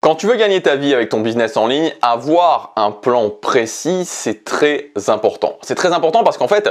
Quand tu veux gagner ta vie avec ton business en ligne, avoir un plan précis, c'est très important. C'est très important parce qu'en fait,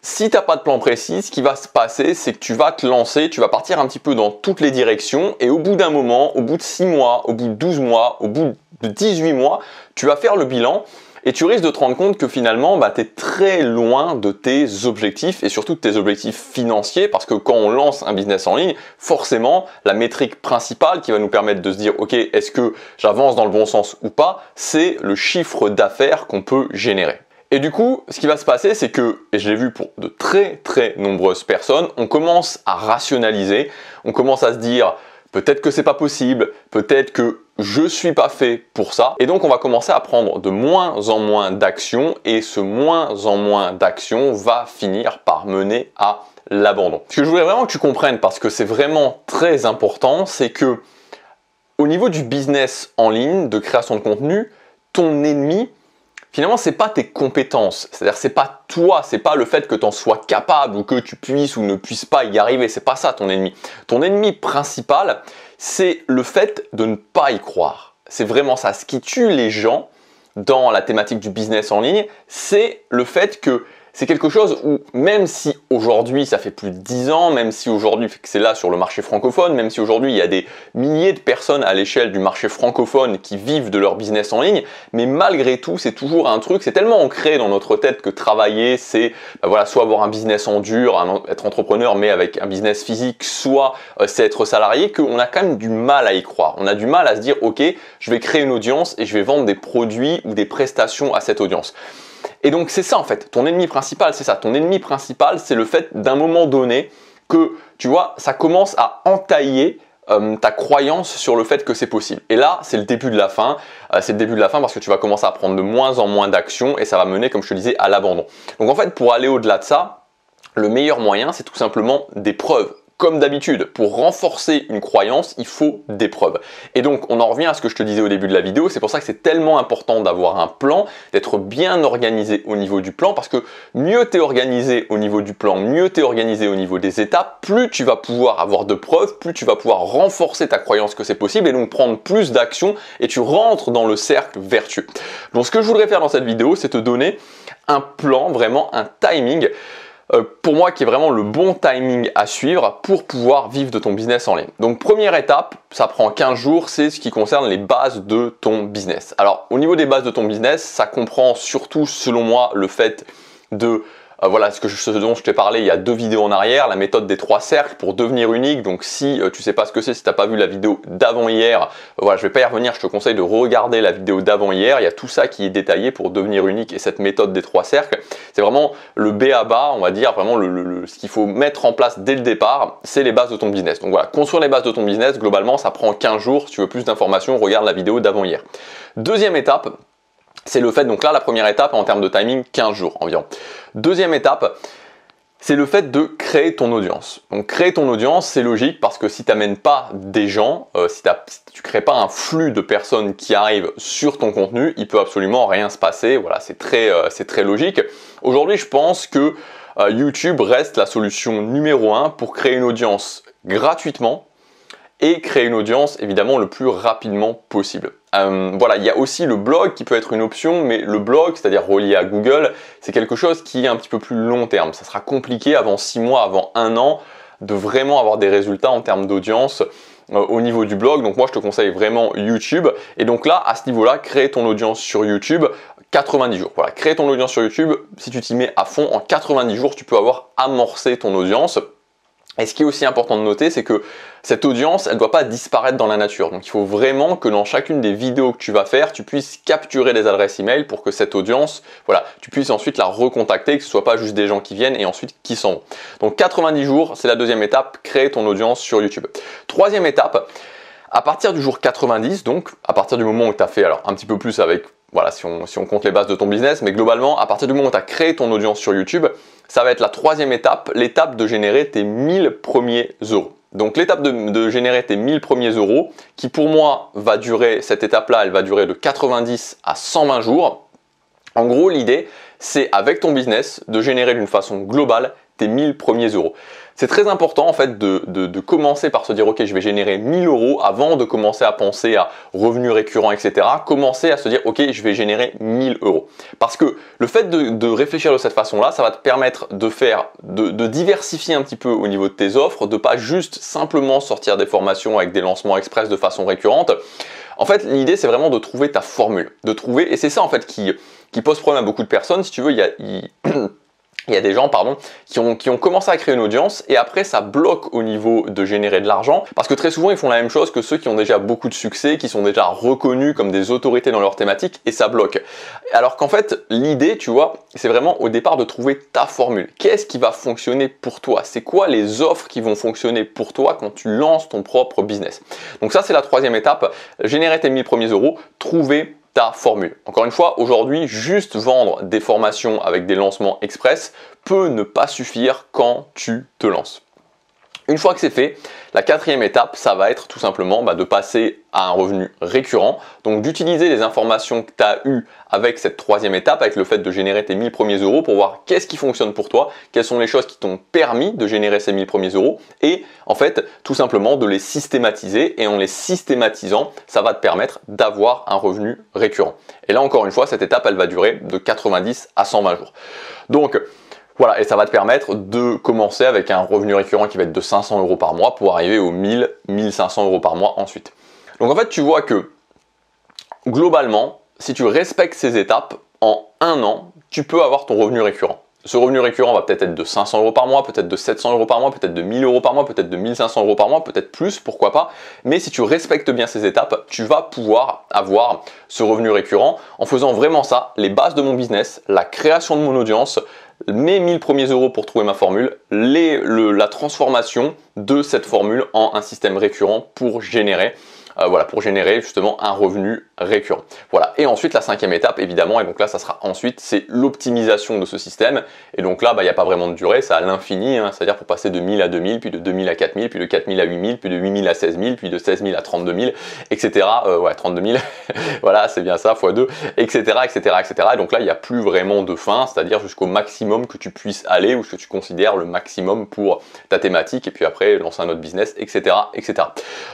si tu n'as pas de plan précis, ce qui va se passer, c'est que tu vas te lancer, tu vas partir un petit peu dans toutes les directions et au bout d'un moment, au bout de 6 mois, au bout de 12 mois, au bout de 18 mois, tu vas faire le bilan et tu risques de te rendre compte que finalement, tu es très loin de tes objectifs et surtout de tes objectifs financiers parce que quand on lance un business en ligne, forcément, la métrique principale qui va nous permettre de se dire « Ok, est-ce que j'avance dans le bon sens ou pas ?» c'est le chiffre d'affaires qu'on peut générer. Et du coup, ce qui va se passer, c'est que, et je l'ai vu pour de très nombreuses personnes, on commence à rationaliser, on commence à se dire peut-être que c'est pas possible, peut-être que je suis pas fait pour ça. Et donc on va commencer à prendre de moins en moins d'actions et ce moins en moins d'actions va finir par mener à l'abandon. Ce que je voulais vraiment que tu comprennes, parce que c'est vraiment très important, c'est que au niveau du business en ligne, de création de contenu, ton ennemi, finalement, c'est pas tes compétences, c'est-à-dire c'est pas toi, c'est pas le fait que tu en sois capable ou que tu puisses ou ne puisses pas y arriver, c'est pas ça ton ennemi. Ton ennemi principal, c'est le fait de ne pas y croire. C'est vraiment ça. Ce qui tue les gens dans la thématique du business en ligne, c'est le fait que c'est quelque chose où même si aujourd'hui ça fait plus de 10 ans, même si aujourd'hui c'est là sur le marché francophone, même si aujourd'hui il y a des milliers de personnes à l'échelle du marché francophone qui vivent de leur business en ligne, mais malgré tout c'est toujours un truc, c'est tellement ancré dans notre tête que travailler c'est voilà, soit avoir un business en dur, être entrepreneur mais avec un business physique, soit c'est être salarié, qu'on a quand même du mal à y croire. On a du mal à se dire ok, je vais créer une audience et je vais vendre des produits ou des prestations à cette audience. Et donc c'est ça en fait, ton ennemi principal, c'est ça. Ton ennemi principal, c'est le fait d'un moment donné que, tu vois, ça commence à entailler ta croyance sur le fait que c'est possible. Et là, c'est le début de la fin. C'est le début de la fin parce que tu vas commencer à prendre de moins en moins d'actions et ça va mener, comme je te disais, à l'abandon. Donc en fait, pour aller au-delà de ça, le meilleur moyen, c'est tout simplement des preuves. Comme d'habitude, pour renforcer une croyance, il faut des preuves. Et donc, on en revient à ce que je te disais au début de la vidéo, c'est pour ça que c'est tellement important d'avoir un plan, d'être bien organisé au niveau du plan, parce que mieux tu es organisé au niveau du plan, mieux tu es organisé au niveau des étapes, plus tu vas pouvoir avoir de preuves, plus tu vas pouvoir renforcer ta croyance que c'est possible et donc prendre plus d'actions et tu rentres dans le cercle vertueux. Donc, ce que je voudrais faire dans cette vidéo, c'est te donner un plan, vraiment un timing, pour moi qui est vraiment le bon timing à suivre pour pouvoir vivre de ton business en ligne. Donc première étape, ça prend 15 jours, c'est ce qui concerne les bases de ton business. Alors au niveau des bases de ton business, ça comprend surtout selon moi le fait de voilà ce dont je t'ai parlé il y a 2 vidéos en arrière, la méthode des 3 cercles pour devenir unique. Donc si tu sais pas ce que c'est, si tu n'as pas vu la vidéo d'avant hier, voilà, je vais pas y revenir, je te conseille de regarder la vidéo d'avant hier, il y a tout ça qui est détaillé pour devenir unique et cette méthode des 3 cercles, c'est vraiment le B à bas, on va dire, vraiment ce qu'il faut mettre en place dès le départ, c'est les bases de ton business. Donc voilà, construire les bases de ton business, globalement ça prend 15 jours, si tu veux plus d'informations, regarde la vidéo d'avant hier. Deuxième étape, c'est le fait, donc là la première étape en termes de timing, 15 jours environ. Deuxième étape, c'est le fait de créer ton audience. Donc créer ton audience, c'est logique parce que si tu n'amènes pas des gens, si tu crées pas un flux de personnes qui arrivent sur ton contenu, il peut absolument rien se passer. Voilà, c'est très logique. Aujourd'hui, je pense que YouTube reste la solution numéro 1 pour créer une audience gratuitement et créer une audience évidemment le plus rapidement possible. Voilà, il y a aussi le blog qui peut être une option, mais le blog, c'est-à-dire relié à Google, c'est quelque chose qui est un petit peu plus long terme. Ça sera compliqué avant 6 mois, avant 1 an, de vraiment avoir des résultats en termes d'audience au niveau du blog. Donc moi, je te conseille vraiment YouTube. Et donc là, à ce niveau-là, créer ton audience sur YouTube, 90 jours. Voilà, créer ton audience sur YouTube, si tu t'y mets à fond, en 90 jours, tu peux avoir amorcé ton audience. Et ce qui est aussi important de noter, c'est que cette audience, elle ne doit pas disparaître dans la nature. Donc il faut vraiment que dans chacune des vidéos que tu vas faire, tu puisses capturer des adresses email pour que cette audience, voilà, tu puisses ensuite la recontacter, que ce ne soit pas juste des gens qui viennent et ensuite qui s'en vont. Donc 90 jours, c'est la deuxième étape, créer ton audience sur YouTube. Troisième étape, à partir du jour 90, donc à partir du moment où tu as fait alors un petit peu plus avec, voilà, si on compte les bases de ton business, mais globalement, à partir du moment où tu as créé ton audience sur YouTube, ça va être la troisième étape, l'étape de générer tes 1000 premiers euros. Donc l'étape de générer tes 1000 premiers euros, qui pour moi va durer, cette étape-là, elle va durer de 90 à 120 jours. En gros, l'idée, c'est avec ton business de générer d'une façon globale tes 1000 premiers euros. C'est très important en fait de commencer par se dire ok, je vais générer 1000 euros avant de commencer à penser à revenus récurrents, etc. Commencer à se dire ok, je vais générer 1000 euros. Parce que le fait de réfléchir de cette façon-là, ça va te permettre de diversifier un petit peu au niveau de tes offres, de pas juste simplement sortir des formations avec des lancements express de façon récurrente. En fait, l'idée c'est vraiment de trouver ta formule, et c'est ça en fait qui pose problème à beaucoup de personnes. Si tu veux, il y a des gens qui ont commencé à créer une audience et après ça bloque au niveau de générer de l'argent parce que très souvent ils font la même chose que ceux qui ont déjà beaucoup de succès, qui sont déjà reconnus comme des autorités dans leur thématique et ça bloque. Alors qu'en fait l'idée, tu vois, c'est vraiment au départ de trouver ta formule. Qu'est-ce qui va fonctionner pour toi? C'est quoi les offres qui vont fonctionner pour toi quand tu lances ton propre business? Donc ça c'est la troisième étape, générer tes 1000 premiers euros, trouver ta formule. Encore une fois, aujourd'hui, juste vendre des formations avec des lancements express peut ne pas suffire quand tu te lances. Une fois que c'est fait, la quatrième étape, ça va être tout simplement de passer à un revenu récurrent. Donc d'utiliser les informations que tu as eues avec cette troisième étape, avec le fait de générer tes 1000 premiers euros pour voir qu'est-ce qui fonctionne pour toi, quelles sont les choses qui t'ont permis de générer ces 1000 premiers euros et en fait tout simplement de les systématiser et en les systématisant, ça va te permettre d'avoir un revenu récurrent. Et là encore une fois, cette étape, elle va durer de 90 à 120 jours. Donc voilà, et ça va te permettre de commencer avec un revenu récurrent qui va être de 500 euros par mois pour arriver aux 1000, 1500 euros par mois ensuite. Donc en fait, tu vois que globalement, si tu respectes ces étapes, en un an, tu peux avoir ton revenu récurrent. Ce revenu récurrent va peut-être être de 500 euros par mois, peut-être de 700 euros par mois, peut-être de 1000 euros par mois, peut-être de 1500 euros par mois, peut-être plus, pourquoi pas. Mais si tu respectes bien ces étapes, tu vas pouvoir avoir ce revenu récurrent en faisant vraiment ça, les bases de mon business, la création de mon audience, mes 1000 premiers euros pour trouver ma formule, la transformation de cette formule en un système récurrent pour générer justement un revenu récurrent. Voilà. Et ensuite, la cinquième étape, évidemment, et donc là, ça sera ensuite, c'est l'optimisation de ce système. Et donc là, il n'y a pas vraiment de durée, c'est à l'infini, c'est-à-dire pour passer de 1000 à 2000, puis de 2000 à 4000, puis de 4000 à 8000, puis de 8000 à 16000, puis de 16000 à 32000, etc. 32000, voilà, c'est bien ça, x2, etc., etc., etc. Et donc là, il n'y a plus vraiment de fin, c'est-à-dire jusqu'au maximum que tu puisses aller ou ce que tu considères le maximum pour ta thématique, et puis après, lancer un autre business, etc., etc.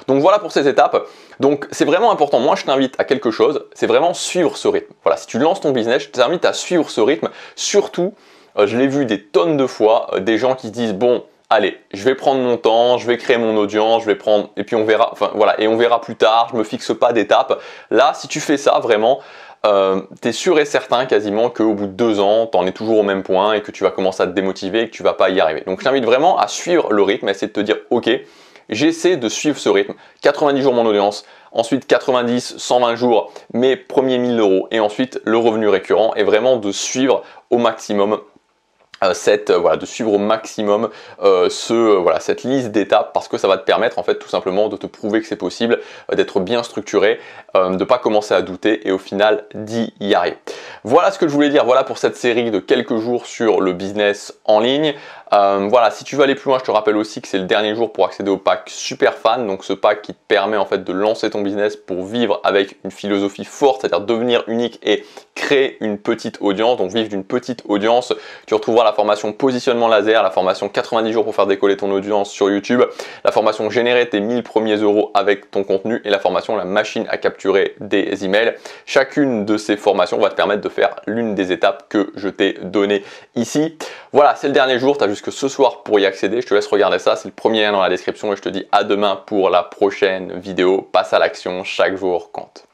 Donc voilà pour ces étapes. Donc c'est vraiment important, moi je t'invite à quelque chose, c'est vraiment suivre ce rythme. Voilà, si tu lances ton business, je t'invite à suivre ce rythme. Surtout, je l'ai vu des tonnes de fois, des gens qui se disent bon, allez, je vais prendre mon temps, je vais créer mon audience, je vais prendre, et puis on verra, et on verra plus tard, je me fixe pas d'étape. Là, si tu fais ça vraiment, tu es sûr et certain quasiment qu'au bout de 2 ans, tu en es toujours au même point et que tu vas commencer à te démotiver et que tu vas pas y arriver. Donc je t'invite vraiment à suivre le rythme, à essayer de te dire ok, j'essaie de suivre ce rythme, 90 jours mon audience, ensuite 90, 120 jours mes premiers 1000 euros et ensuite le revenu récurrent et vraiment de suivre au maximum cette liste d'étapes parce que ça va te permettre en fait tout simplement de te prouver que c'est possible, d'être bien structuré, de ne pas commencer à douter et au final d'y arriver. Voilà ce que je voulais dire, voilà pour cette série de quelques jours sur le business en ligne. Voilà, si tu veux aller plus loin, je te rappelle aussi que c'est le dernier jour pour accéder au pack Super Fan, donc ce pack qui te permet en fait de lancer ton business pour vivre avec une philosophie forte, c'est-à-dire devenir unique et créer une petite audience, donc vivre d'une petite audience. Tu retrouveras la formation positionnement laser, la formation 90 jours pour faire décoller ton audience sur YouTube, la formation générer tes 1000 premiers euros avec ton contenu et la formation la machine à capturer des emails. Chacune de ces formations va te permettre de faire l'une des étapes que je t'ai données ici. Voilà, c'est le dernier jour, tu as jusque ce soir pour y accéder. Je te laisse regarder ça, c'est le premier lien dans la description et je te dis à demain pour la prochaine vidéo. Passe à l'action, chaque jour compte.